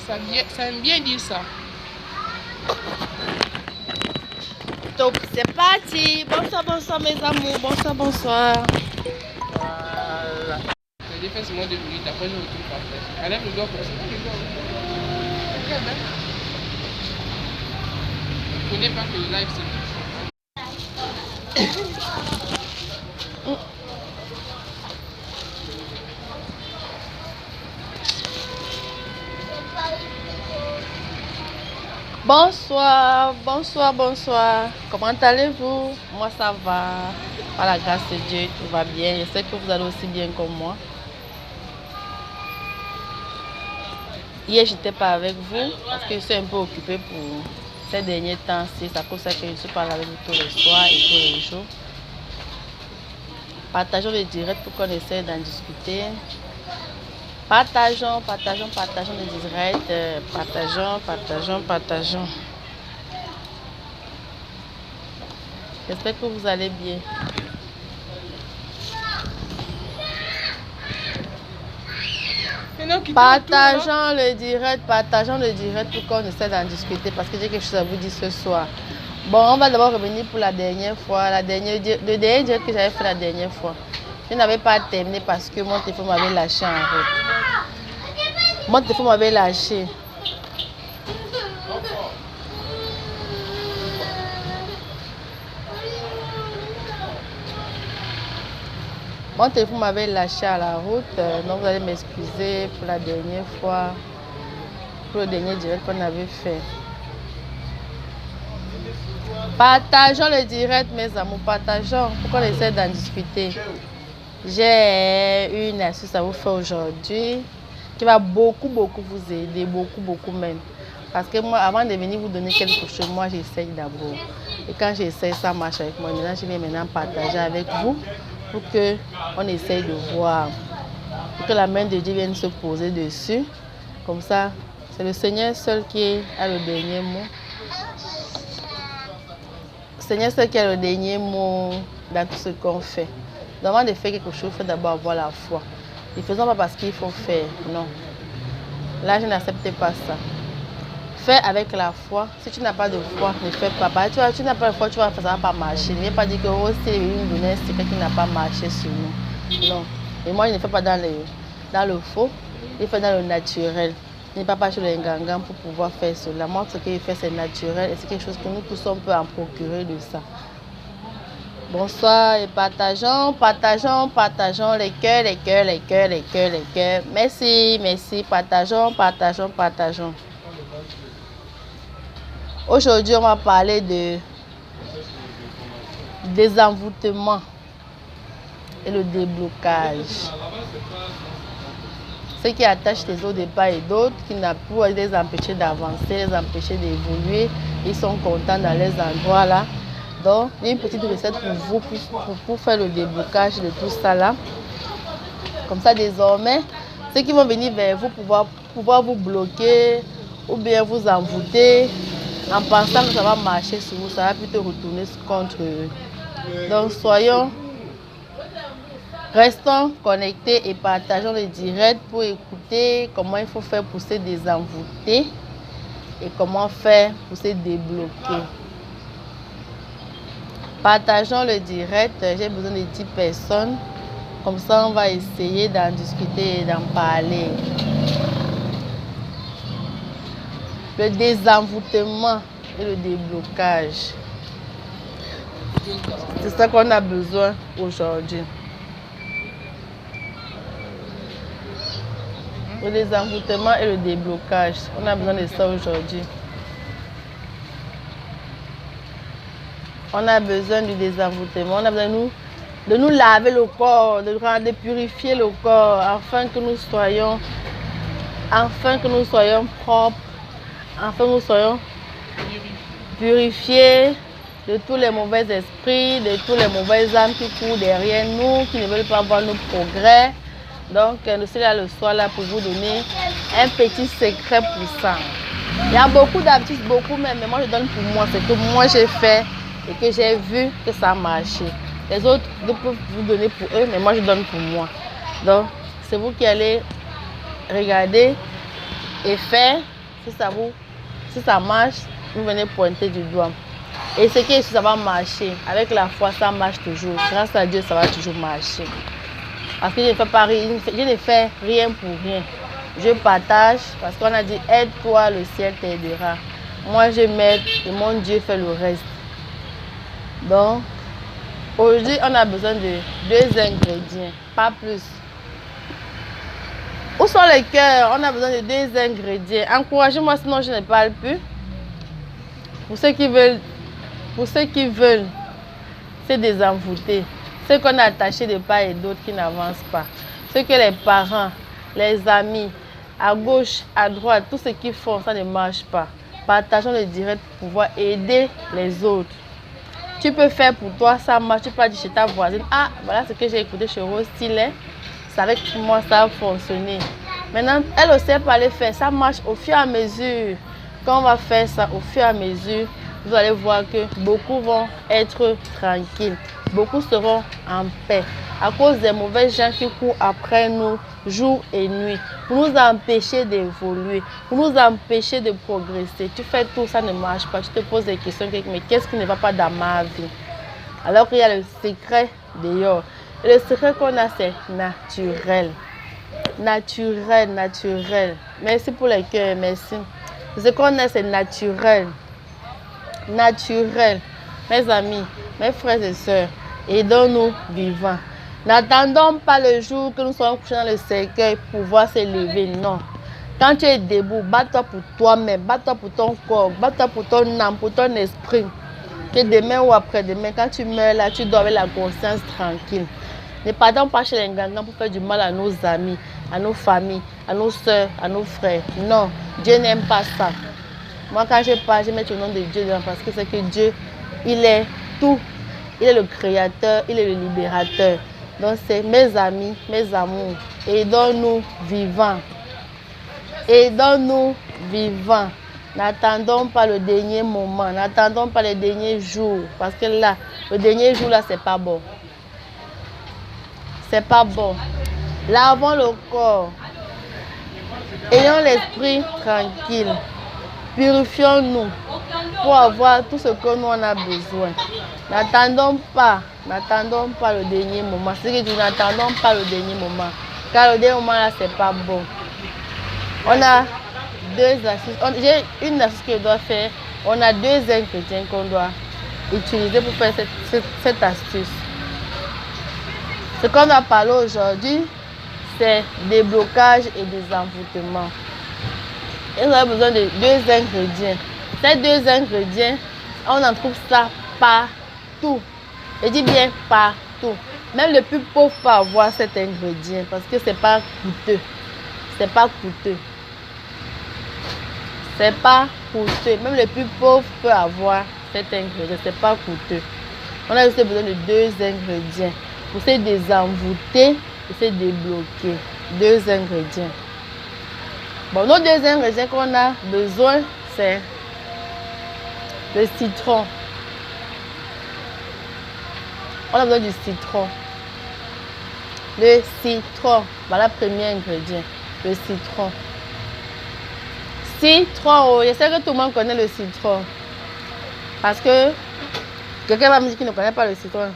Ça aime bien dire ça. Donc c'est parti. Bonsoir, bonsoir mes amours. Bonsoir, bonsoir. Voilà. J'ai fait seulement 2 minutes, après je retrouve parfait. Elle lève le doigt pour ça. Je connais pas que le live c'est Bonsoir, bonsoir, bonsoir. Comment allez-vous? Moi ça va. Par la grâce de Dieu, tout va bien. Je sais que vous allez aussi bien comme moi. Hier, je n'étais pas avec vous parce que je suis un peu occupée pour ces derniers temps. C'est à cause de ça que je suis pas là avec vous tous les soirs et tous les jours. Partageons le direct pour qu'on essaie d'en discuter. Partageons le direct. Partageons. J'espère que vous allez bien. Partageons le direct pour qu'on essaie d'en discuter parce que j'ai quelque chose à vous dire ce soir. Bon, on va d'abord revenir pour la dernière fois. Le dernier direct que j'avais fait la dernière fois. Je n'avais pas terminé parce que mon téléphone m'avait lâché en route. Mon téléphone m'avait lâché. Mon téléphone m'avait lâché à la route, donc vous allez m'excuser pour la dernière fois, pour le dernier direct qu'on avait fait. Partageons le direct, mes amours, partageons pour qu'on essaie d'en discuter. J'ai une astuce à vous faire aujourd'hui qui va beaucoup vous aider, beaucoup même. Parce que moi, avant de venir vous donner quelque chose, moi j'essaye d'abord. Et quand j'essaye, ça marche avec moi. Maintenant, je vais maintenant partager avec vous pour qu'on essaye de voir, pour que la main de Dieu vienne se poser dessus. Comme ça, c'est le Seigneur seul qui a le dernier mot. Le Seigneur seul qui a le dernier mot dans tout ce qu'on fait. Donc, avant de faire quelque chose, il faut d'abord avoir la foi. Ne faisons pas parce qu'il faut faire, non. Là, je n'accepte pas ça. Fais avec la foi. Si tu n'as pas de foi, ne fais pas. Tu n'as pas de foi, ça ne va pas marcher. Ne viens pas dire que c'est une donnée, c'est quelqu'un qui n'a pas marché sur nous. Non. Et moi, je ne fais pas dans le faux, je fais dans le naturel. Je n'ai pas passé le ngangam pour pouvoir faire cela. Moi, ce que je fais, c'est naturel et c'est quelque chose que nous tous on peut en procurer de ça. Bonsoir et partageons les cœurs. Merci, partageons. Aujourd'hui, on va parler de désenvoûtement et le déblocage. Ce qui attache les autres de part et d'autre, qui n'a pas les empêcher d'avancer, les empêcher d'évoluer, ils sont contents dans les endroits là. Donc, une petite recette pour vous, pour faire le déblocage de tout ça là. Comme ça, désormais, ceux qui vont venir vers vous pouvoir vous bloquer ou bien vous envoûter, en pensant que ça va marcher sur vous, ça va plutôt retourner contre eux. Donc, restons connectés et partageons le direct pour écouter comment il faut faire pour se désenvoûter et comment faire pour se débloquer. Partageons le direct, j'ai besoin de 10 personnes, comme ça on va essayer d'en discuter et d'en parler. Le désenvoûtement et le déblocage, c'est ça qu'on a besoin aujourd'hui. Le désenvoûtement et le déblocage, on a besoin de ça aujourd'hui. On a besoin du désenvoûtement, on a besoin de nous laver le corps, de purifier le corps, afin que nous soyons propres, afin que nous soyons purifiés de tous les mauvais esprits, de tous les mauvaises âmes qui courent derrière nous, qui ne veulent pas voir nos progrès. Donc, nous sommes là le soir là pour vous donner un petit secret pour ça. Il y a beaucoup d'artistes, beaucoup même, mais moi je donne pour moi, c'est que moi j'ai fait et que j'ai vu que ça a marché. Les autres peuvent vous donner pour eux, mais moi je donne pour moi. Donc, c'est vous qui allez regarder et faire Si ça marche, vous venez pointer du doigt. Et ce qui est sûr, ça va marcher. Avec la foi, ça marche toujours. Grâce à Dieu, ça va toujours marcher. Parce que je ne fais rien pour rien. Je partage parce qu'on a dit aide-toi, le ciel t'aidera. Moi, je m'aide et mon Dieu fait le reste. Donc, aujourd'hui, on a besoin de 2 ingrédients, pas plus. Où sont les cœurs? On a besoin de 2 ingrédients. Encouragez-moi, sinon je ne parle plus. Pour ceux qui veulent se désenvoûter, ceux qu'on a attachés de part et d'autre qui n'avancent pas, ceux que les parents, les amis, à gauche, à droite, tout ce qu'ils font, ça ne marche pas. Partageons le direct pour pouvoir aider les autres. Tu peux faire pour toi, ça marche. Tu peux dire chez ta voisine, ah, voilà ce que j'ai écouté chez Rose Stylet. C'est avec moi, ça a fonctionné. Maintenant, elle aussi, elle peut aller faire. Ça marche au fur et à mesure. Quand on va faire ça au fur et à mesure, vous allez voir que beaucoup vont être tranquilles. Beaucoup seront en paix. À cause des mauvais gens qui courent après nous jour et nuit. Pour nous empêcher d'évoluer. Pour nous empêcher de progresser. Tu fais tout, ça ne marche pas. Tu te poses des questions. Mais qu'est-ce qui ne va pas dans ma vie? Alors qu'il y a le secret dehors. Et le secret qu'on a, c'est naturel. Naturel, naturel. Merci pour les cœurs, merci. Ce qu'on a, c'est naturel. Naturel. Mes amis, mes frères et sœurs, aidons-nous vivants. N'attendons pas le jour que nous soyons couchés dans le cercueil pour pouvoir se lever. Non. Quand tu es debout, bats-toi pour toi-même, bats-toi pour ton corps, bats-toi pour ton âme, pour ton esprit. Que demain ou après-demain, quand tu meurs là, tu dors avec la conscience tranquille. Ne partons pas chez les gangans pour faire du mal à nos amis, à nos familles, à nos soeurs, à nos frères. Non, Dieu n'aime pas ça. Moi, quand je parle, je mets le nom de Dieu dedans parce que c'est que Dieu, il est tout. Il est le créateur, il est le libérateur. Donc, c'est mes amis, mes amours. Aidons-nous vivants. Aidons-nous vivants. N'attendons pas le dernier moment. N'attendons pas les derniers jours. Parce que là, le dernier jour, là, c'est pas bon. C'est pas bon. Lavons le corps. Ayons l'esprit tranquille. Purifions-nous pour avoir tout ce que nous en a besoin. N'attendons pas le dernier moment. C'est que nous n'attendons pas le dernier moment. Car le dernier moment là, c'est pas bon. On a 2 astuces. J'ai une astuce que je dois faire. On a 2 ingrédients qu'on doit utiliser pour faire cette astuce. Ce qu'on va parler aujourd'hui, c'est déblocage et désenvoûtement. Et on a besoin de 2 ingrédients. Ces 2 ingrédients, on en trouve ça partout. Je dis bien partout. Même le plus pauvre peut avoir cet ingrédient parce que c'est pas coûteux. C'est pas coûteux. C'est pas coûteux. Même le plus pauvre peut avoir cet ingrédient. C'est pas coûteux. On a aussi besoin de 2 ingrédients pour se désenvoûter et se débloquer. 2 ingrédients. Bon, nos 2 ingrédients qu'on a besoin, c'est le citron. On a besoin du citron. Le citron. Voilà le premier ingrédient. Le citron. Citron, oh, je sais que tout le monde connaît le citron. Parce que quelqu'un va me dire qu'il ne connaît pas le citron.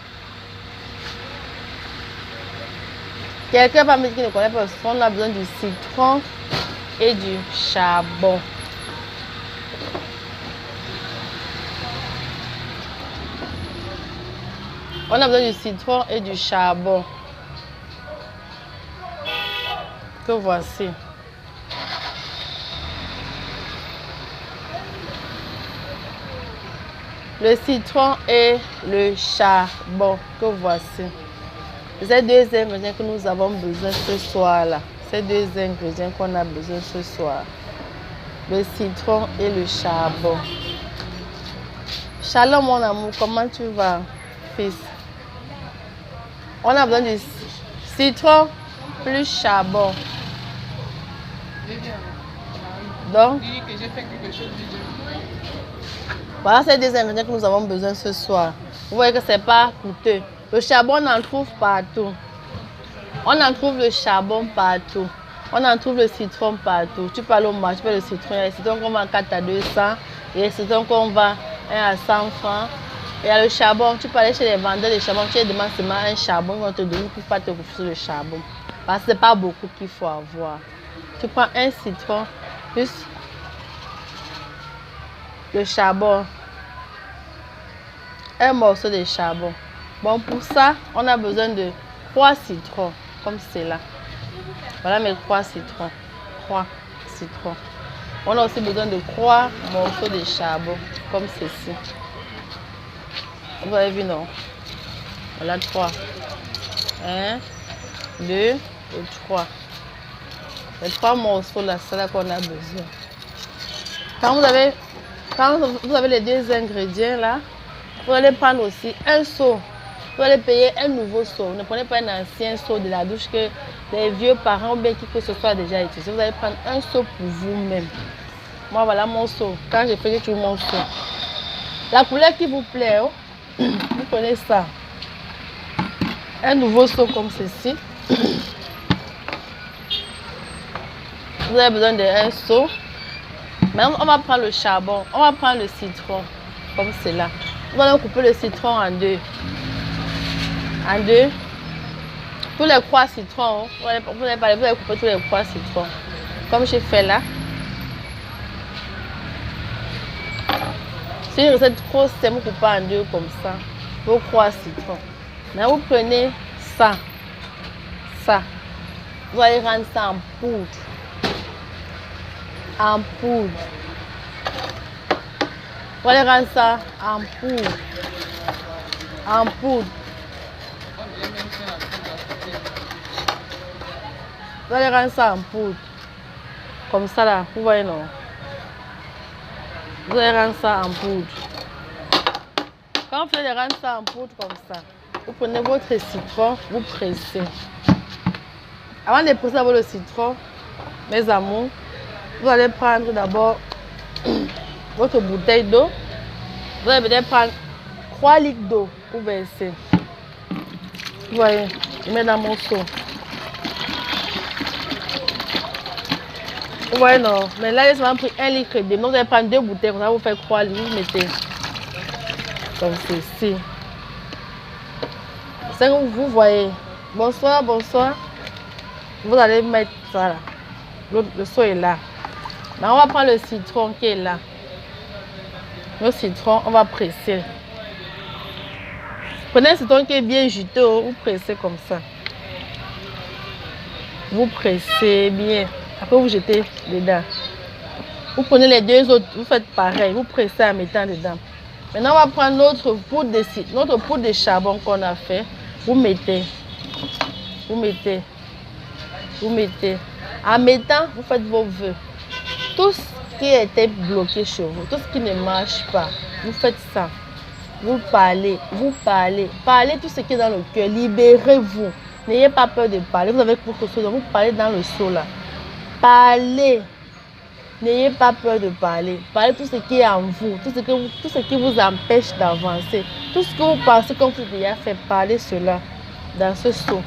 Quelqu'un va me dire qu'il ne connaît pas le citron. On a besoin du citron et du charbon. On a besoin du citron et du charbon. Que voici. Le citron et le charbon. Que voici. Ces 2 ingrédients que nous avons besoin ce soir-là. Ces 2 ingrédients qu'on a besoin ce soir. Le citron et le charbon. Shalom mon amour, comment tu vas, fils? On a besoin du citron plus charbon. Donc, voilà ces 2 ingrédients que nous avons besoin ce soir. Vous voyez que c'est pas coûteux. Le charbon, on en trouve partout. On en trouve le charbon partout. On en trouve le citron partout. Tu parles au marché, tu fais le citron. Il y a les citrons qu'on vend 4 à 200. Il y a les citrons qu'on vend 1 à 100 francs. Il y a le charbon. Tu parlais chez les vendeurs de charbon. Tu les demandes seulement un charbon. Ils vont te donner pour pas te refuser le charbon. Parce que ce n'est pas beaucoup qu'il faut avoir. Tu prends un citron plus le charbon. Un morceau de charbon. Bon, pour ça, on a besoin de 3 citrons. Comme cela. Voilà mes 3 citrons. 3 citrons. On a aussi besoin de 3 morceaux de charbon, comme ceci. Vous avez vu, non? Voilà 3. 1, 2 et 3. Les 3 morceaux là, c'est là qu'on a besoin. Quand vous avez les 2 ingrédients là, vous allez prendre aussi un seau. Vous allez payer un nouveau seau. Ne prenez pas un ancien seau de la douche que les vieux parents ou bien qui que ce soit déjà utilisé. Vous allez prendre un seau pour vous-même. Moi, voilà mon seau. Quand j'ai fait, j'ai toujours mon seau. La couleur qui vous plaît, oh, vous prenez ça. Un nouveau seau comme ceci. Vous avez besoin d'un seau. Maintenant, on va prendre le charbon. On va prendre le citron. Comme cela. Vous allez couper le citron en 2. En 2. Tous les 3 citrons. Vous allez couper tous les 3 citrons. Comme j'ai fait là. C'est une recette trop simple, vous coupez en 2 comme ça. Vos 3 citrons. Maintenant, vous prenez ça. Ça. Vous allez rendre ça en poudre. En poudre. Vous allez rendre ça en poudre. En poudre. Vous allez rendre ça en poudre. Comme ça là. Vous voyez non? Vous allez rendre ça en poudre. Quand vous allez rendre ça en poudre comme ça, vous prenez votre citron, vous pressez. Avant de presser le citron, mes amours, vous allez prendre d'abord votre bouteille d'eau. Vous allez peut-être prendre 3 litres d'eau pour verser. Vous voyez, je mets dans mon seau. Vous voyez, non? Mais là, j'ai seulement pris 1 litre et demi. Donc, vous allez prendre 2 bouteilles. Comme ça, vous faites 3 litres. Vous mettez comme ceci. C'est que vous voyez. Bonsoir, bonsoir. Vous allez mettre ça là. Le seau est là. Maintenant, on va prendre le citron qui est là. Le citron, on va presser. Prenez un citron qui est bien juteux. Vous pressez comme ça. Vous pressez bien. Après, vous jetez dedans. Vous prenez les 2 autres, vous faites pareil. Vous pressez en mettant dedans. Maintenant, on va prendre notre poudre de charbon qu'on a fait. Vous mettez. Vous mettez. Vous mettez. En mettant, vous faites vos vœux. Tout ce qui était bloqué chez vous, tout ce qui ne marche pas, vous faites ça. Vous parlez. Parlez tout ce qui est dans le cœur. Libérez-vous. N'ayez pas peur de parler. Vous avez quelque chose, vous parlez dans le seau là. Parlez. N'ayez pas peur de parler. Parlez tout ce qui est en vous, tout ce qui vous empêche d'avancer. Tout ce que vous pensez comme vous déjà fait, parlez cela dans ce seau.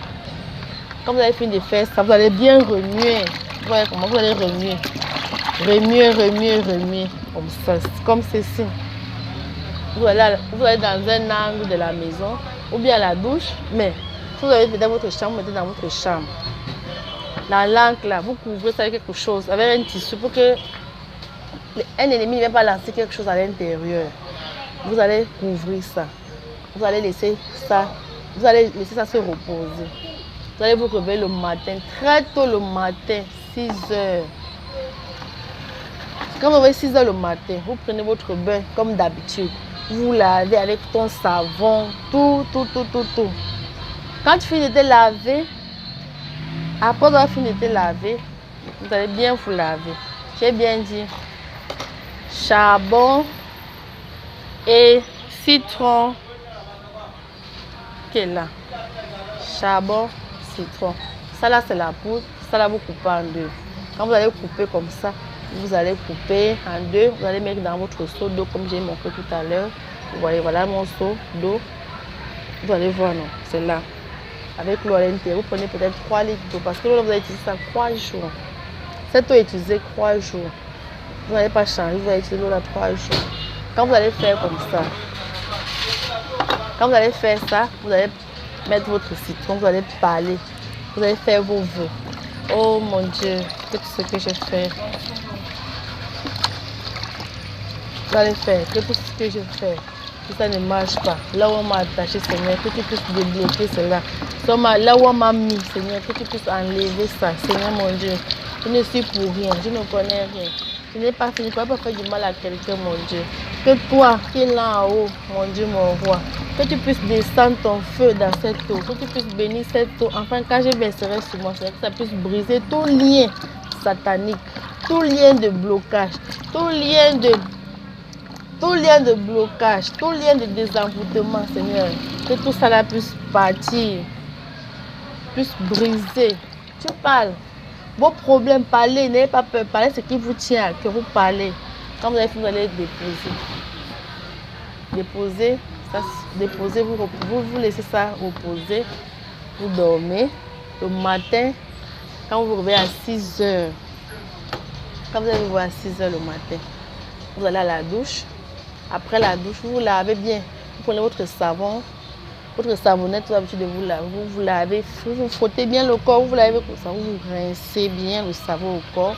Quand vous avez fini de faire ça, vous allez bien remuer. Vous voyez comment vous allez remuer. Remuer. Comme ça, comme ceci. Vous allez dans un angle de la maison ou bien à la douche. Mais si vous avez dans votre chambre, mettez dans votre chambre. La langue là, vous couvrez ça avec quelque chose, avec un tissu pour que un ennemi ne vienne pas lancer quelque chose à l'intérieur. Vous allez couvrir ça. Vous allez laisser ça se reposer. Vous allez vous réveiller le matin, très tôt le matin, 6 heures. Quand vous avez 6 heures le matin, vous prenez votre bain comme d'habitude. Vous lavez avec ton savon, tout. Quand tu finis de te laver, après avoir fini de te laver, vous allez bien vous laver. J'ai bien dit charbon et citron qui est là. Charbon, citron. Ça là c'est la poudre, ça là vous coupez en 2. Quand vous allez couper comme ça, vous allez couper en 2. Vous allez mettre dans votre seau d'eau comme j'ai montré tout à l'heure. Vous voyez, voilà mon seau d'eau. Vous allez voir, non, c'est là. avec l'eau à l'intérieur. Vous prenez peut-être 3 litres d'eau parce que l'eau, vous allez utiliser ça 3 jours. Cette eau est utilisée 3 jours. Vous n'allez pas changer, vous allez utiliser l'eau là 3 jours. Quand vous allez faire comme ça, vous allez mettre votre citron, vous allez parler, vous allez faire vos vœux. Oh mon Dieu, que tout ce que je fais. Vous allez faire que tout ce que je fais, que ça ne marche pas. Là où on m'a attaché, Seigneur, que tu puisses débloquer cela. Là où on m'a mis, Seigneur, que tu puisses enlever ça. Seigneur mon Dieu, je ne suis pour rien, je ne connais rien. Je n'ai pas fait, je ne peux pas faire du mal à quelqu'un, mon Dieu. Que toi, qui es là en haut, mon Dieu, mon roi, que tu puisses descendre ton feu dans cette eau, que tu puisses bénir cette eau. Enfin, quand je verserai sur moi, c'est que ça puisse briser tout lien satanique, tout lien de blocage, tout lien de blocage, tout lien de désenvoûtement, Seigneur. Que tout ça là puisse partir, puisse briser. Tu parles. Vos problèmes, parlez, n'ayez pas peur, parlez ce qui vous tient à cœur, vous parlez. Quand vous allez finir, vous allez déposer. Déposez, vous laissez ça reposer, vous dormez. Le matin, quand vous vous réveillez à 6 heures, quand vous allez vous réveiller à 6 heures le matin, vous allez à la douche. Après la douche, vous vous lavez bien. Vous prenez votre savon, votre savonnette, vous avez l'habitude de vous laver. Vous lavez, vous frottez bien le corps, vous lavez comme ça, vous rincez bien le savon au corps.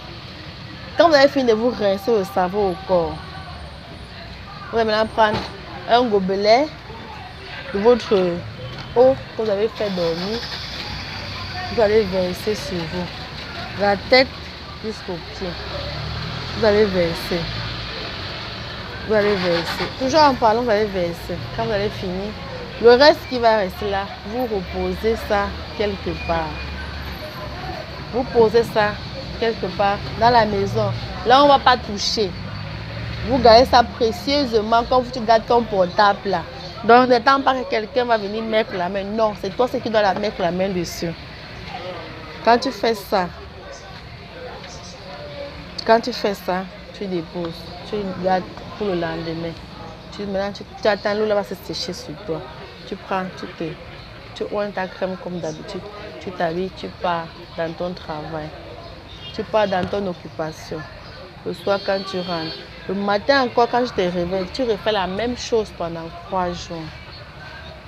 Quand vous avez fini de vous rincer le savon au corps, vous allez maintenant prendre un gobelet de votre eau que vous avez fait dormir. Vous allez verser sur vous, la tête jusqu'aux pieds. Vous allez verser. Vous allez verser. Toujours en parlant, vous allez verser. Quand vous allez finir, le reste qui va rester là, vous reposez ça quelque part. Vous posez ça quelque part dans la maison. Là, on ne va pas toucher. Vous gardez ça précieusement comme tu gardes ton portable là. Donc, n'attends pas que quelqu'un va venir mettre la main. Non, c'est toi qui dois la mettre la main dessus. Quand tu fais ça, tu déposes. Tu gardes pour le lendemain. Maintenant, tu attends, l'eau là va se sécher sur toi. Tu prends, tu oins ta crème comme d'habitude. Tu t'habilles, tu pars dans ton travail. Tu pars dans ton occupation. Le soir, quand tu rentres. Le matin encore, quand je te réveille, tu refais la même chose pendant 3 jours.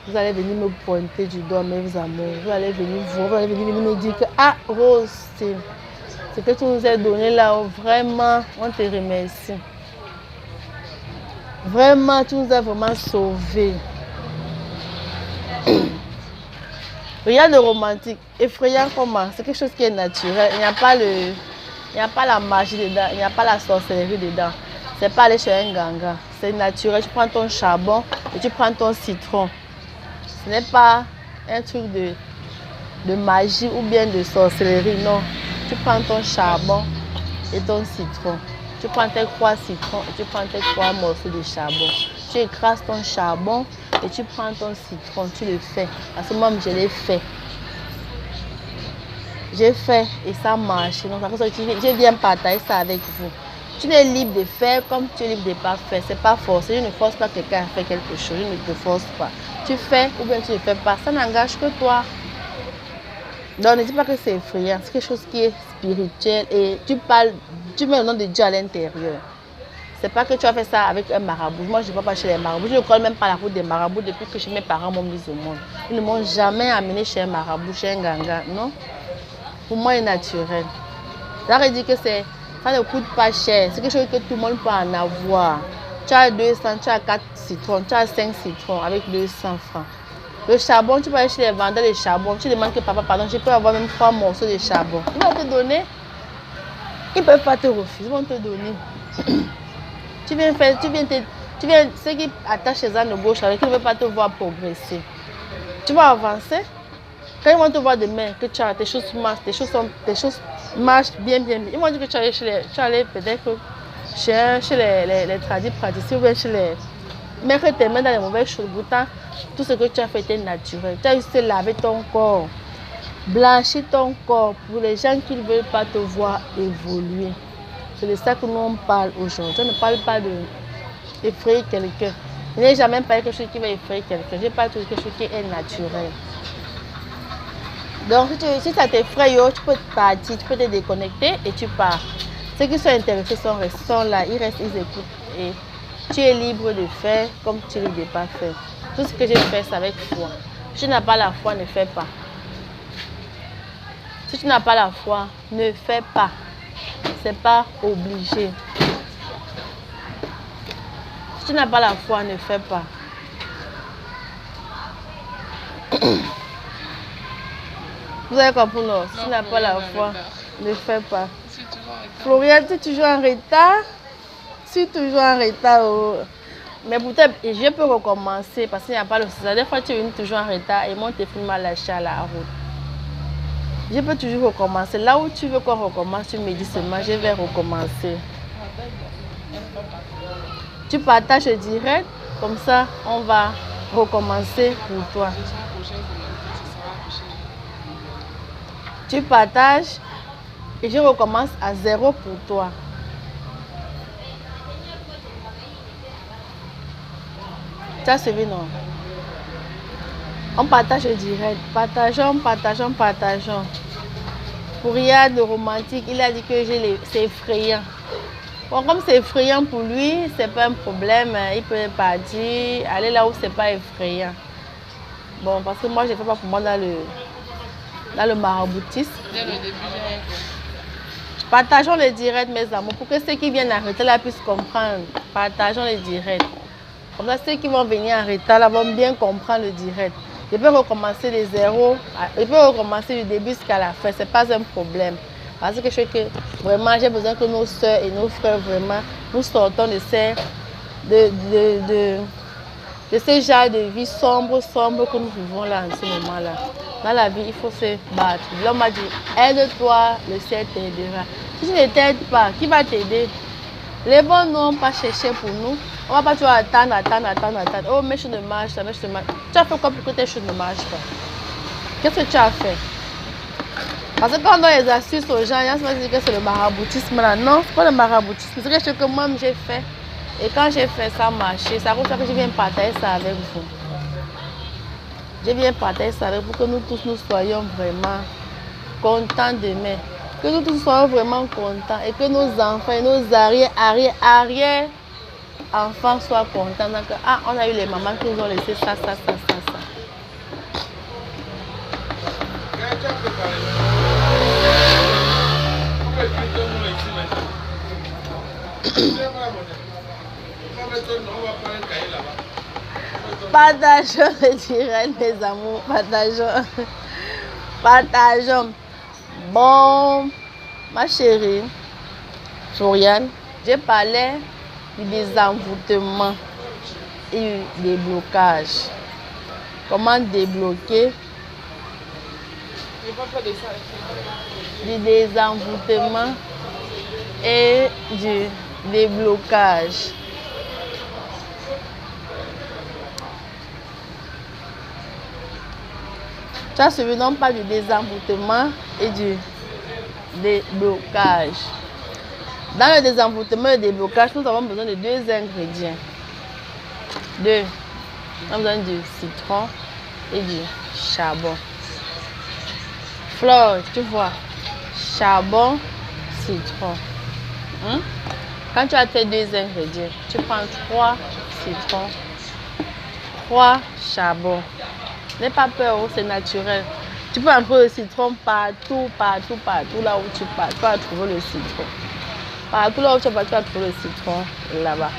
Vous allez venir me pointer du doigt, mes amours. Vous allez venir voir, vous allez venir me dire que ah, Rose, ce que tu nous as donné là, vraiment, on te remercie. Vraiment, tu nous as vraiment sauvés. Rien de romantique, effrayant comment? C'est quelque chose qui est naturel. Il n'y a pas la magie dedans, il n'y a pas la sorcellerie dedans. C'est pas aller chez un ganga. C'est naturel. Tu prends ton charbon et tu prends ton citron. Ce n'est pas un truc de magie ou bien de sorcellerie, non. Tu prends ton charbon et ton citron. Tu prends tes 3 citrons et tu prends tes 3 morceaux de charbon. Tu écrases ton charbon et tu prends ton citron, tu le fais. À ce moment, je l'ai fait. J'ai fait et ça marche. Donc, je viens partager ça avec vous. Tu es libre de faire comme tu es libre de ne pas faire. Ce n'est pas forcé. Je ne force pas quelqu'un à faire quelque chose. Je ne te force pas. Tu fais ou bien tu ne fais pas. Ça n'engage que toi. Donc, ne dis pas que c'est effrayant. C'est quelque chose qui est spirituel et tu mets le nom de Dieu à l'intérieur. C'est pas que tu as fait ça avec un marabout. Moi, je ne vais pas chez les marabouts. Je ne colle même pas la route des marabouts depuis que mes parents m'ont mis au monde. Ils ne m'ont jamais amené chez un marabout, chez un ganga. Non. Pour moi, c'est naturel. J'aurais dit que ça ne coûte pas cher. C'est quelque chose que tout le monde peut en avoir. Tu as 200, tu as 4 citrons, tu as 5 citrons avec 200 francs. Le charbon, tu peux aller chez les vendeurs de charbon. Tu demandes que papa, pardon, je peux avoir même 3 morceaux de charbon. Ils vont te donner. Ils ne peuvent pas te refuser, ils vont te donner. Ceux qui attachent les ânes de gauche avec qui ne veulent pas te voir progresser. Tu vas avancer. Quand ils vont te voir demain, que tes choses marchent bien. Ils vont dire que tu allais peut-être chez les tradis praticiens ou bien chez les... Mais que tes mains dans les mauvaises choses, pourtant, tout ce que tu as fait était naturel. Tu as juste lavé ton corps, blanchi ton corps pour les gens qui ne veulent pas te voir évoluer. C'est de ça que nous on parle aujourd'hui. On ne parle pas d'effrayer quelqu'un. Je n'ai jamais parlé de quelque chose qui va effrayer quelqu'un. Je parle de quelque chose qui est naturel. Donc, si ça t'effraie, tu peux partir, tu peux te déconnecter et tu pars. Ceux qui sont intéressés sont là, ils restent, ils écoutent. Et tu es libre de faire comme tu es libre de ne pas faire. Tout ce que j'ai fait, c'est avec foi. Si tu n'as pas la foi, ne fais pas. Si tu n'as pas la foi, ne fais pas. C'est pas obligé. Si tu n'as pas la foi, ne fais pas. Vous avez compris, non? Si tu n'as pas la foi, ne fais pas. Florian, tu es toujours en retard. Je suis toujours en retard. Oh. Mais peut-être, je peux recommencer parce qu'il n'y a pas le souci. Des fois, tu es toujours en retard et mon téléphone m'a lâché à la route. Je peux toujours recommencer. Là où tu veux qu'on recommence, tu me dis seulement, je vais recommencer. Tu partages direct, comme ça, on va recommencer pour toi. Tu partages et je recommence à 0 pour toi. Tu as suivi, non? On partage direct. Partageons. Pour rien de romantique, il a dit que c'est effrayant. Bon, comme c'est effrayant pour lui, c'est pas un problème. Il peut partir, aller là où c'est pas effrayant. Bon, parce que moi, je ne fais pas pour moi dans le maraboutisme. Dès le début, j'ai rien fait. Partageons les directs, mes amours, pour que ceux qui viennent en retard là puissent comprendre. Partageons les directs. Comme ça, ceux qui vont venir en retard là vont bien comprendre le direct. Je peux recommencer les zéros, je peux recommencer du début jusqu'à la fin, ce n'est pas un problème. Parce que je sais que vraiment, j'ai besoin que nos soeurs et nos frères, vraiment, nous sortons de ce genre de vie sombre que nous vivons là, en ce moment-là. Dans la vie, il faut se battre. L'homme m'a dit, aide-toi, le ciel t'aidera. Si tu ne t'aides pas, qui va t'aider? Les bons n'ont pas cherché pour nous. On ne va pas toujours attendre. Oh, mes choses ne marchent pas, Tu as fait quoi pour que tes choses ne marchent pas? Qu'est-ce que tu as fait? Parce que quand on donne les astuces aux gens, ils se disent que c'est le maraboutisme là. Non, ce n'est pas le maraboutisme. C'est quelque chose que moi j'ai fait. Et quand j'ai fait ça marcher, ça veut dire que je viens partager ça avec vous. Je viens partager ça avec vous pour que nous tous nous soyons vraiment contents demain. Que nous tous soyons vraiment contents et que nos enfants et nos arrière-enfants soient contents. Donc, on a eu les mamans qui nous ont laissé ça. Partageons le direct, mes amours. Partageons. Bon, ma chérie, Floriane, j'ai parlé du désenvoûtement et du déblocage. Comment débloquer? Du désenvoûtement et du déblocage. Tu as suivi, non pas du désenvoûtement et du déblocage. Dans le désenvoûtement et le déblocage, nous avons besoin de 2 ingrédients. Nous avons besoin du citron et du charbon. Flore, tu vois, charbon, citron. Quand tu as tes 2 ingrédients, tu prends 3 citrons, 3 charbons. N'aie pas peur, c'est naturel. Tu peux en trouver le citron partout, là où tu pars. Tu vas trouver le citron. Partout là où tu vas trouver le citron là-bas.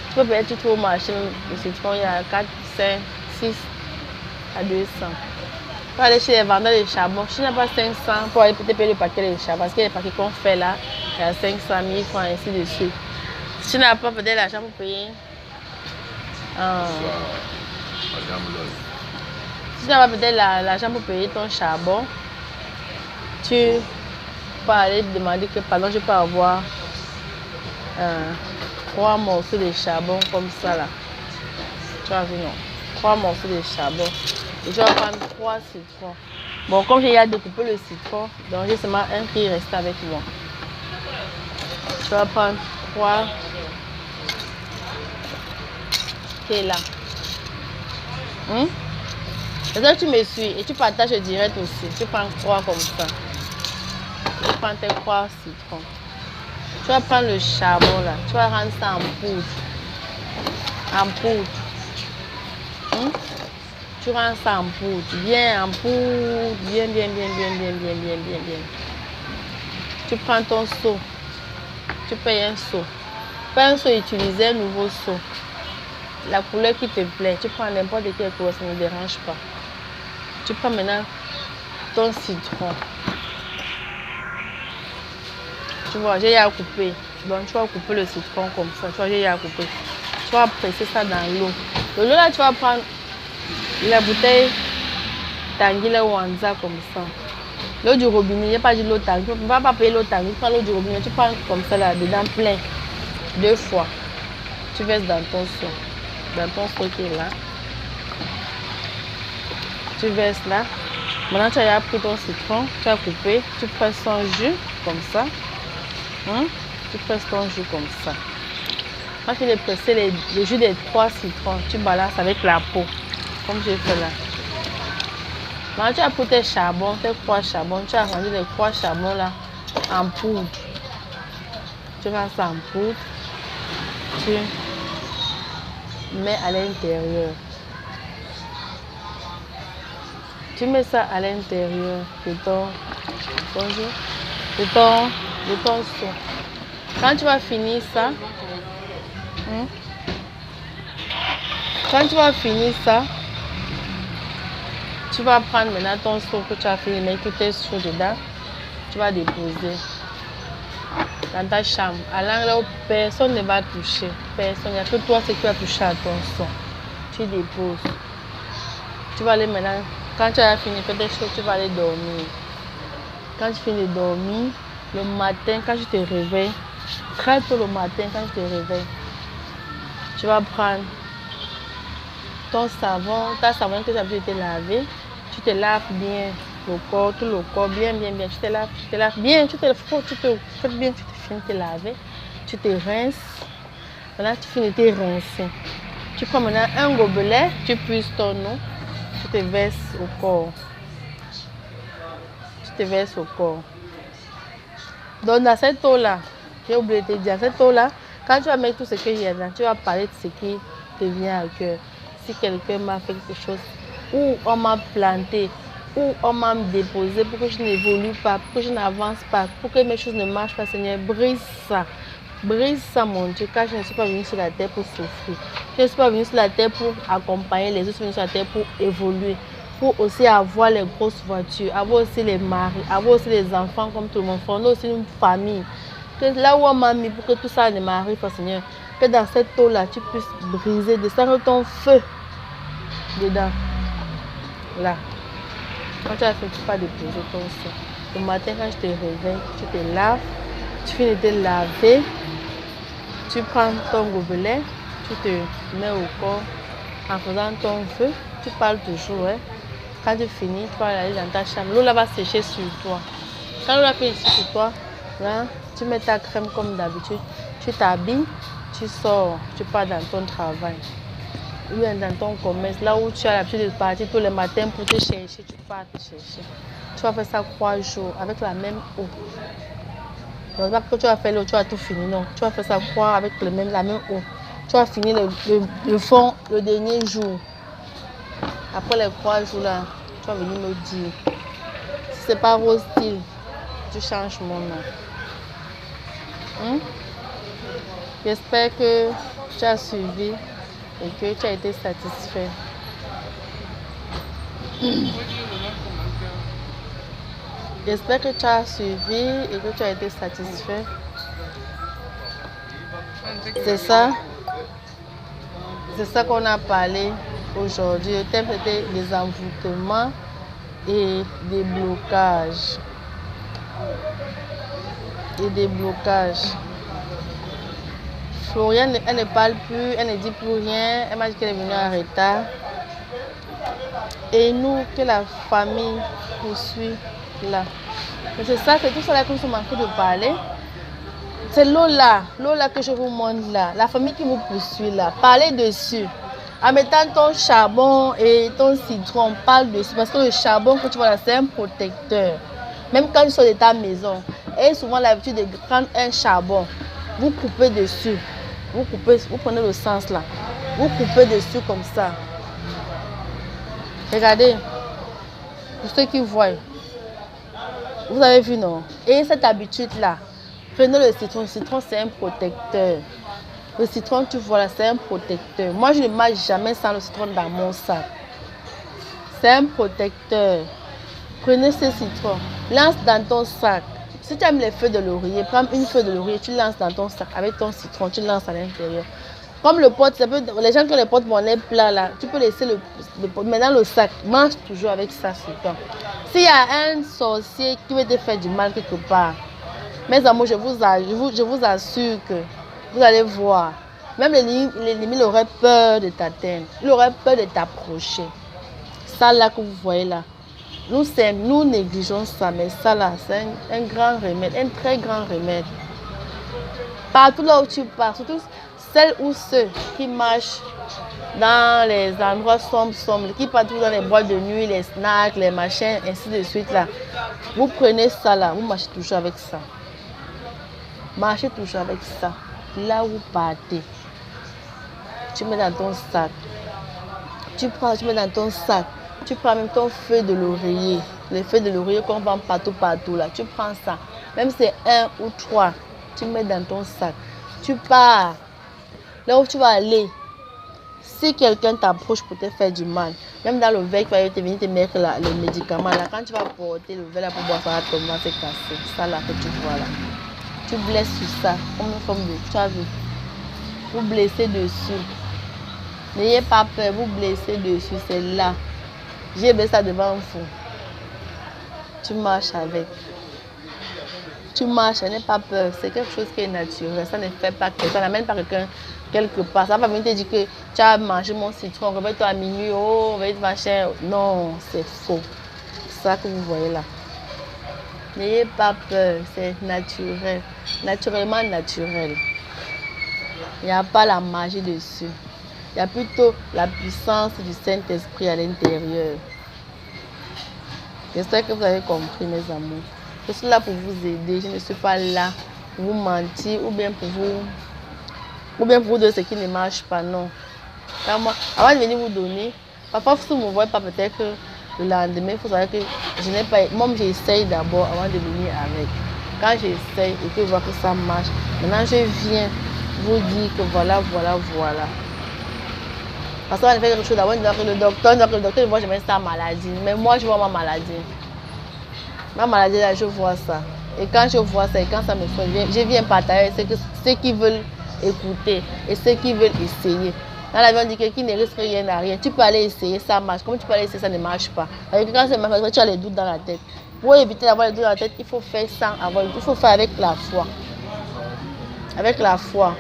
Tu peux peut-être trouver au marché le citron, il y a 4, 5, 6 à 200. Tu peux aller chez les vendeurs de charbon. Si tu n'as pas 500, pour aller peut-être payer le paquet de charbon. Parce qu'il y a des paquets qu'on fait là, il y a 500 000 francs, ainsi de suite. Si tu n'as pas peut-être l'argent pour payer. Si tu n'as pas peut-être l'argent pour payer ton charbon, tu peux aller demander que, pardon, je peux avoir 3 morceaux de charbon comme ça là. Tu as vu, non? 3 morceaux de charbon. Et tu vas prendre 3 citrons. Bon, comme j'ai découpé le citron, donc j'ai seulement un qui reste avec moi. Tu vas prendre 3 qui est là. C'est ça que tu me suis et tu partages le direct aussi. Tu prends 3 comme ça. Tu prends tes 3 citrons. Tu vas prendre le charbon là. Tu vas rendre ça en poudre. En poudre. Tu rends ça en poudre. Bien en poudre. Bien. Tu prends ton seau. Tu payes un seau. Pas un seau utilisé, un nouveau seau. La couleur qui te plaît. Tu prends n'importe quelle couleur, ça ne me dérange pas. Tu prends maintenant ton citron. Tu vois, j'ai à couper. Donc tu vas couper le citron comme ça. Tu vois, j'ai à couper. Tu vas presser ça dans l'eau. De l'eau là, tu vas prendre la bouteille Tanguy ou Wanza comme ça. L'eau du robinet, il n'y a pas de l'eau Tanguy. Tu ne vas pas payer l'eau Tanguy. Tu prends l'eau du robinet, tu prends comme ça là, dedans plein. 2 fois. Tu verses dans ton seau. Dans ton seau qui est là. Tu verses là. Maintenant, tu as pris ton citron, tu as coupé. Tu presses ton jus comme ça. Tu presses ton jus comme ça. Quand tu as pressé le jus des 3 citrons, tu balances avec la peau. Comme j'ai fait là. Maintenant, tu as pris tes charbons, tes 3 charbons. Tu as rendu les 3 charbons là en poudre. Tu rends ça en poudre. Tu mets à l'intérieur. Tu mets ça à l'intérieur de ton seau. Quand tu vas finir ça, tu vas prendre maintenant ton seau que tu as fini, mettre tous tes seaux dedans. Tu vas déposer dans ta chambre. À l'angle où personne ne va toucher. Personne, il n'y a que toi qui vas toucher à ton seau. Tu déposes. Tu vas aller maintenant. Quand tu as fini de faire des choses, tu vas aller dormir. Quand tu finis de dormir, le matin, quand tu te réveilles, très tôt le matin, quand tu te réveilles, tu vas prendre ton savon, ta savon que tu as été lavé. Tu te laves bien le corps, tout le corps, bien. Tu te laves bien, tu te fais bien, tu te finis de te laver. Tu te rinces. Maintenant, tu finis de te rincer. Tu prends maintenant un gobelet, tu puises ton eau. Tu te verses au corps. Donc dans cette eau-là, j'ai oublié de te dire, cette eau-là, quand tu vas mettre tout ce qu'il y a dedans, tu vas parler de ce qui te vient à cœur. Si quelqu'un m'a fait quelque chose, ou on m'a planté, ou on m'a déposé pour que je n'évolue pas, pour que je n'avance pas, pour que mes choses ne marchent pas, Seigneur, brise ça. Brise ça, mon Dieu, car je ne suis pas venue sur la terre pour souffrir. Je ne suis pas venue sur la terre pour accompagner les autres, je suis venue sur la terre pour évoluer, pour aussi avoir les grosses voitures, avoir aussi les maris, avoir aussi les enfants comme tout le monde, fonder aussi une famille. Que là où on m'a mis pour que tout ça ne m'arrive pas, Seigneur, que dans cette eau-là, tu puisses briser, descendre ton feu dedans. Là. Quand tu as fait, tu vas déposer ton sang. Le matin, quand je te réveille, tu te laves, tu finis de te laver. Tu prends ton gobelet, tu te mets au corps en faisant ton feu. Tu parles toujours. Hein. Quand tu finis, tu vas aller dans ta chambre. L'eau là va sécher sur toi. Quand l'eau va sécher sur toi, là, tu mets ta crème comme d'habitude. Tu t'habilles, tu sors, tu pars dans ton travail. Ou bien dans ton commerce, là où tu as l'habitude de partir tous les matins pour te chercher, tu pars te chercher. Tu vas faire ça 3 jours avec la même eau. Donc, pas que tu vas faire l'eau, tu vas tout finir, non. Tu vas faire ça croire avec la même eau. Tu vas finir le fond le dernier jour. Après les 3 jours là, tu vas venir me dire. Si c'est pas rose style, tu changes mon nom. J'espère que tu as suivi et que tu as été satisfait. J'espère que tu as suivi et que tu as été satisfait. C'est ça qu'on a parlé aujourd'hui. Le thème c'était des envoûtements et des blocages. Floriane, elle ne parle plus, elle ne dit plus rien. Elle m'a dit qu'elle est venue en retard. Et nous, que la famille poursuit là. C'est ça, c'est tout ça là que nous sommes en train de parler. C'est l'eau là que je vous montre là. La famille qui vous poursuit là. Parlez dessus. En mettant ton charbon et ton citron, parle dessus. Parce que le charbon que tu vois là, c'est un protecteur. Même quand tu sors de ta maison, et souvent l'habitude de prendre un charbon, vous coupez dessus. Vous prenez le sens là. Vous coupez dessus comme ça. Regardez. Pour ceux qui voient. Vous avez vu, non? Et cette habitude-là, prenez le citron. Le citron, c'est un protecteur. Le citron, tu vois là, c'est un protecteur. Moi, je ne marche jamais sans le citron dans mon sac. C'est un protecteur. Prenez ce citron. Lance dans ton sac. Si tu aimes les feuilles de laurier, prends une feuille de laurier, tu lances dans ton sac avec ton citron, tu lances à l'intérieur. Comme le pot, les gens qui ont les potes monnaie plat là, tu peux laisser le pot. Mais dans le sac, mange toujours avec ça sur toi. S'il y a un sorcier qui veut te faire du mal quelque part, mes amours, je vous assure que vous allez voir. Même l'ennemi aurait peur de t'atteindre. Il aurait peur de t'approcher. Ça là que vous voyez là. Nous négligeons ça, mais ça là, c'est un grand remède, un très grand remède. Partout là où tu pars, surtout celles ou ceux qui marchent dans les endroits sombres, qui partent dans les boîtes de nuit, les snacks, les machins, ainsi de suite là. Vous prenez ça là, vous marchez toujours avec ça. Marchez toujours avec ça. Là où vous partez, tu mets dans ton sac. Tu mets dans ton sac. Tu prends même ton feuille de laurier. Les feuilles de laurier qu'on vend partout là. Tu prends ça. Même si c'est 1 ou 3, tu mets dans ton sac. Tu pars. Là où tu vas aller. Si quelqu'un t'approche pour te faire du mal, même dans le verre qui va venir te mettre le médicament, là, quand tu vas porter le verre là pour boire, ça va tomber, c'est cassé. Ça là que tu vois là. Tu blesses sur ça, comme une forme de... Tu as vu? Vous blessez dessus. N'ayez pas peur, vous blessez dessus, c'est là. J'ai blessé ça devant vous. Tu marches avec. Tu marches, n'aie pas peur. C'est quelque chose qui est naturel. Ça ne fait pas que ça n'amène pas quelqu'un quelque part. Ça va venir te dire que tu as mangé mon citron, réveille-toi à minuit, oh, va être machin. Non, c'est faux. C'est ça que vous voyez là. N'ayez pas peur, c'est naturel. Naturellement naturel. Il n'y a pas la magie dessus. Il y a plutôt la puissance du Saint-Esprit à l'intérieur. J'espère que vous avez compris, mes amours. Je suis là pour vous aider. Je ne suis pas là pour vous mentir ou bien pour vous donner ce qui ne marche pas. Non. Car moi, avant de venir vous donner, parfois, si vous ne me voyez pas, peut-être que le lendemain, il faut savoir que je n'ai pas. Moi, j'essaye d'abord avant de venir avec. Quand j'essaye et que je vois que ça marche, maintenant je viens vous dire que voilà. Parce qu'on va faire quelque chose d'abord, le docteur voit jamais sa maladie. Mais moi, je vois ma maladie. Ma maladie, là, je vois ça. Et quand je vois ça, et quand ça me fait, je viens partager ceux qui veulent écouter et ceux qui veulent essayer. Dans l'avion, on dit que qui ne risque rien à rien. Tu peux aller essayer, ça marche. Comment tu peux aller essayer, ça ne marche pas. Parce que quand ça marche, tu as les doutes dans la tête. Pour éviter d'avoir les doutes dans la tête, il faut faire sans avoir. Il faut faire avec la foi. Avec la foi.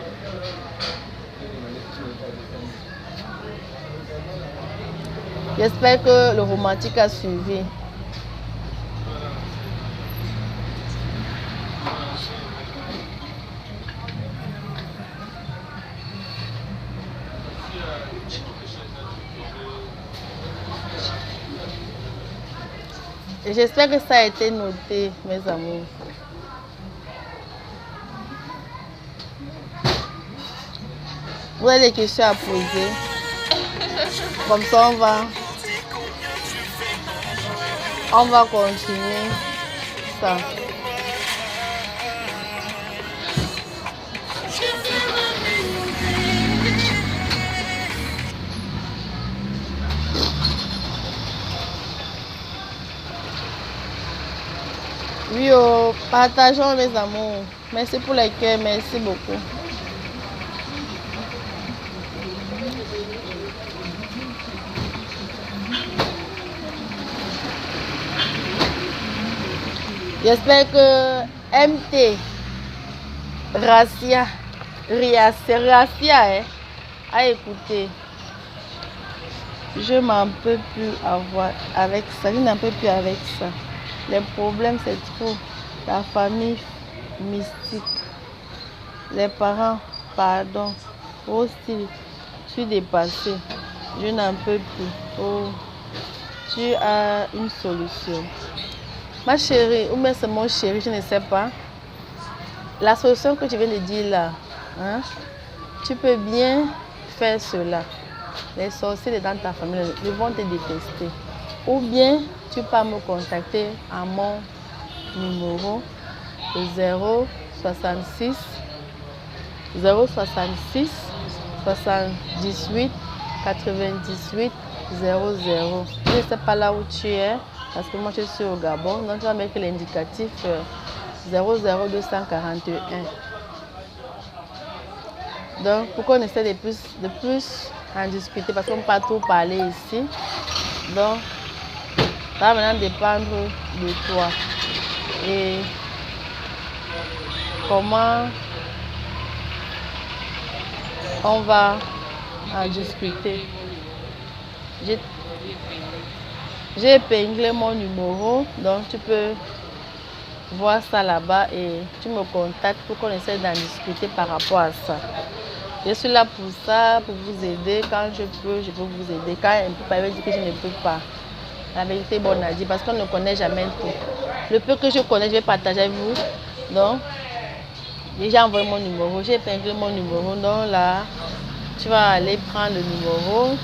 J'espère que le romantique a suivi. Et j'espère que ça a été noté, mes amours. Vous avez des questions à poser. Comme ça, on va continuer ça. Oui, partageons mes amours. Merci pour les cœurs, merci beaucoup. J'espère que MT Racia a écouté. Je m'en peux plus avoir avec ça. Je n'en peux plus avec ça. Les problèmes, c'est trop. La famille mystique. Les parents, pardon. Hostile. Je suis dépassée. Je n'en peux plus. Oh, tu as une solution. Ma chérie, ou même c'est mon chéri, je ne sais pas. La solution que tu viens de dire là, hein, tu peux bien faire cela. Les sorciers dans ta famille ils vont te détester. Ou bien tu peux me contacter à mon numéro 066 066 78 98 00. Je ne sais pas là où tu es parce que moi je suis au Gabon. Donc tu vas mettre l'indicatif 00241. Donc pour qu'on essaie de plus en discuter parce qu'on ne peut pas tout parler ici. Donc ça va maintenant dépendre de toi. Et comment on va en discuter. J'ai épinglé mon numéro, donc tu peux voir ça là-bas et tu me contactes pour qu'on essaie d'en discuter par rapport à ça. Je suis là pour ça, pour vous aider. Quand je peux vous aider. Quand un peu pas, je dis que je ne peux pas. La vérité est bonne à dire parce qu'on ne connaît jamais tout. Le peu que je connais, je vais partager avec vous. Donc, j'ai envoyé mon numéro, j'ai épinglé mon numéro. Donc là, tu vas aller prendre le numéro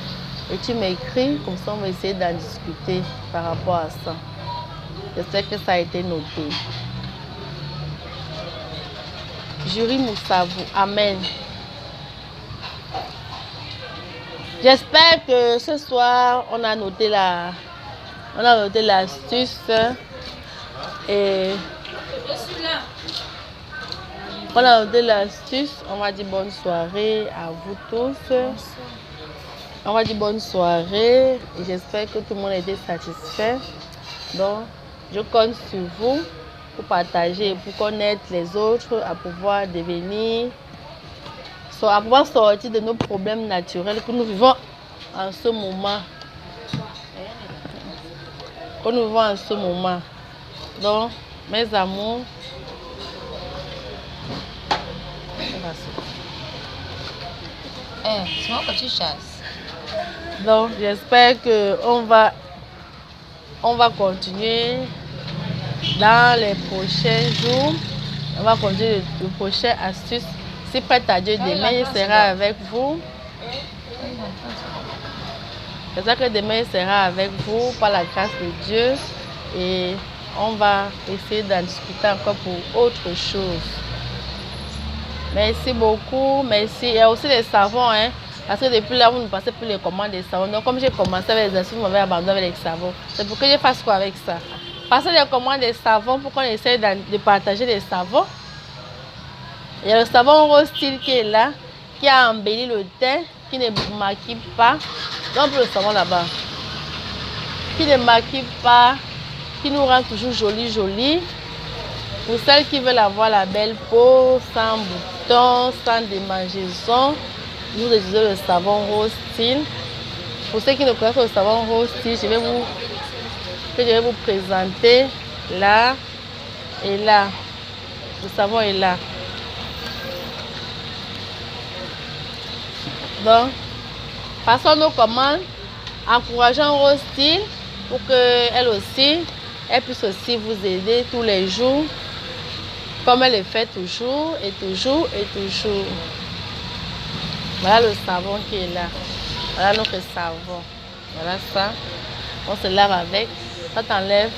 et tu m'écris. Comme ça, on va essayer d'en discuter par rapport à ça. J'espère que ça a été noté. Jury Moussavou, amen. J'espère que ce soir, on a noté l'astuce et on a noté l'astuce. On va dire bonne soirée à vous tous. On va dire bonne soirée et j'espère que tout le monde a été satisfait. Donc, je compte sur vous pour partager, pour connaître les autres, à pouvoir devenir, à pouvoir sortir de nos problèmes naturels que nous vivons en ce moment. Donc, mes amours, c'est moi que tu chasses. Donc, j'espère qu'on va continuer dans les prochains jours. On va continuer le prochain astuce. Si prête à Dieu, demain, il sera avec vous. J'espère que demain, il sera avec vous par la grâce de Dieu. Et on va essayer d'en discuter encore pour autre chose. Merci beaucoup. Merci. Il y a aussi les savons. Parce que depuis là, vous ne passez plus les commandes des savons. Donc, comme j'ai commencé avec les astuces, vous m'avez abandonné avec les savons. C'est pour que je fasse quoi avec ça? Passez les commandes des savons pour qu'on essaie de partager les savons. Il y a le savon rose style qui est là, qui a embelli le teint, qui ne maquille pas. Donc, le savon là-bas, qui ne maquille pas, qui nous rend toujours joli. Pour celles qui veulent avoir la belle peau, sans boutons, sans démangeaison, vous utilisez le savon rose style. Pour ceux qui ne connaissent pas le savon rose style, je vais vous présenter là et là. Le savon est là. Donc, passons nos commandes, encourageons Rose Style pour qu'elle aussi, elle puisse aussi vous aider tous les jours, comme elle le fait toujours et toujours et toujours. Voilà le savon qui est là. Voilà notre savon. Voilà ça. On se lave avec. Ça t'enlève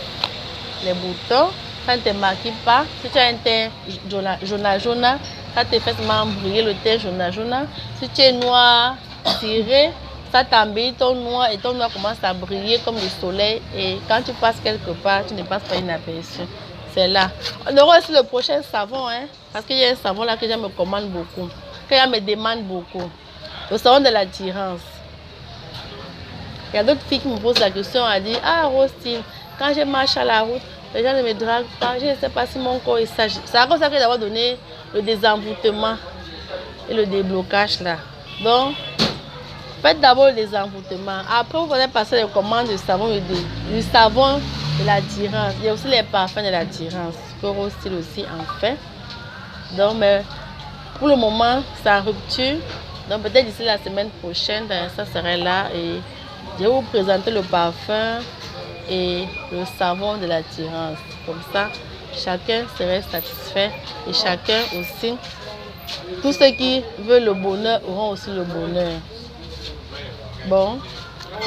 les boutons. Ça ne te maquille pas. Si tu as un teint jaune, ça te fait seulement briller le teint jaune. Si tu es noir, tiré, ça t'embellit ton noir et ton noir commence à briller comme le soleil. Et quand tu passes quelque part, tu ne passes pas inaperçu. C'est là. On aura aussi le prochain savon, parce qu'il y a un savon là que je me commande beaucoup, que je me demande beaucoup. Le savon de l'attirance. Il y a d'autres filles qui me posent la question, elles disent, ah Rose Style, quand je marche à la route, les gens ne me draguent pas, je ne sais pas si mon corps est sage. C'est à cause de ça que d'avoir donné le désenvoûtement et le déblocage là. Donc, faites d'abord le désenvoûtement. Après, vous allez passer les commandes du savon de l'attirance. Il y a aussi les parfums de l'attirance, que Rose Style aussi en fait. Donc, mais pour le moment, c'est en rupture. Donc peut-être d'ici la semaine prochaine, ça serait là et je vais vous présenter le parfum et le savon de l'attirance. Comme ça, chacun serait satisfait et chacun aussi. Tous ceux qui veulent le bonheur auront aussi le bonheur. Bon,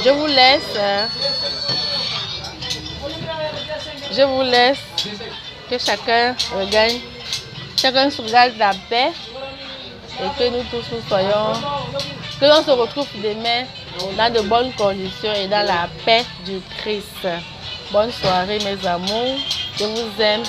je vous laisse. Je vous laisse. Que chacun regagne. Chacun se regarde la paix. Et que nous tous nous soyons. Que l'on se retrouve demain dans de bonnes conditions et dans la paix du Christ. Bonne soirée mes amours. Je vous aime.